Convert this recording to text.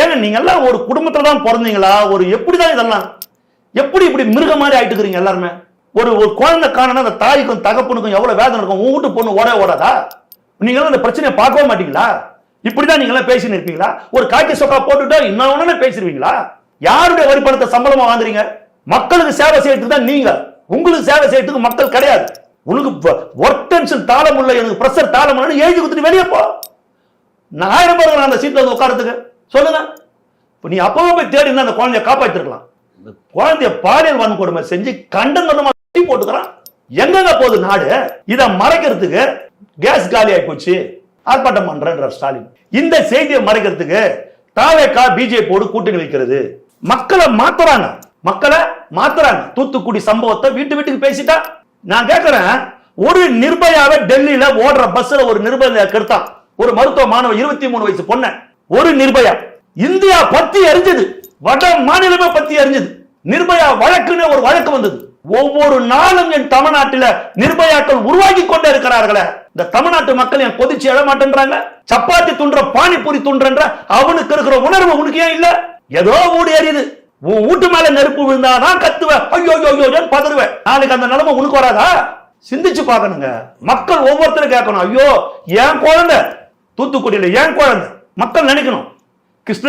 ஏங்க நீங்க எல்லாம் ஒரு குடும்பத்துல தான் பிறந்தீங்களா? ஒரு எப்படிதான் இதெல்லாம் எப்படி இப்படி மிருக மாதிரி ஆயிட்டு இருக்கிறீங்க எல்லாருமே? ஒரு ஒரு குழந்தை காணனா அந்த தாய்க்கும் தகப்பனுக்கும் எவ்வளவு வேதனை இருக்கும். உன் வீட்டு பொண்ணு ஓடாதா? நீங்க அந்த பிரச்சனையை பார்க்கவே மாட்டீங்களா? இப்படிதான் நீங்க எல்லாம் பேசின்னு இருப்பீங்களா? ஒரு காக்கி சொக்கா போட்டுட்டா இன்னொன்னு பேசிருவீங்களா? யாருடைய வரி பணத்தை சம்பளமா வாங்குறீங்க? மக்களுக்கு சேவை செய்யறதுக்கு தான் நீங்க. உங்களுக்கு சேவை செய்யறதுக்கு மக்கள் கிடையாது. உனக்கு ஒர்க் டென்ஷன் தாளம் இல்ல, எனக்கு பிரஷர் தாளம் இல்ல, எழுதி கொடுத்துட்டு வெளியே போ. நான் 1000 பேர் அந்த சீட்ல வந்து உட்காரத்துக்கு சொல்லுங்க. நீ அப்பவே போய் தேடி இருந்தா அந்த குழந்தைய காப்பாத்திருக்கலாம். குழந்தைய பாலியல் வன்கொடுமை செஞ்சு கண்டனமா போட்டுக்கிறான். எங்க போகுது நாடு? இதை மறைக்கிறதுக்கு கேஸ் காலி ஆகி போச்சு, ஆர்ப்பாட்டம் பண்ற ஸ்டாலின். இந்த செய்தியை மறைக்கிறதுக்கு தாவேகா பிஜேபியோடு கூட்டணி வைக்கிறது. மக்களை மாத்துறாங்க. தூத்துக்குடி சம்பவத்தை வீட்டுக்கு பேசிட்டா. நான் கேட்கிறேன், ஒரு நிர்பயாவை டெல்லியில ஓடுற பஸ்ல ஒரு நிர்பயா கெடுத்தான். ஒரு மருத்துவ மாணவ 23 வயசு பொண்ண ஒரு நிர்பயா. இந்தியா பத்தி எரிஞ்சது, வட மாநிலமே பத்தி எரிஞ்சது. நிர்பயா வழக்குன்னு ஒரு வழக்கு வந்தது. ஒவ்வொரு நாளும் என் தமிழ்நாட்டில் நிர்பயாக்கள் உருவாக்கி கொண்டே இருக்கிறார்களே. இந்த தமிழ்நாட்டு மக்கள் என் கொதிச்சு எழ மாட்டேன்றாங்க. சப்பாத்தி துன்ற பானிபூரி துன்ற அவனுக்கு இருக்கிற உணர்வு உனக்கு ஏன் இல்ல? ஏதோ ஊடி எறியுது. உன் வீட்டு மேல நெருப்பு விழுந்தாதான் கத்துவேன், ஐயோ பதறுவேன். நாளைக்கு அந்த நிலைமை உனக்கு வராதா? சிந்திச்சு பார்க்கணுங்க. மக்கள் ஒவ்வொருத்தரும் கேட்கணும், ஐயோ என் குழந்தை தூத்துக்குடியில, ஏன் குழந்தை மக்கள் நினைக்கணும்.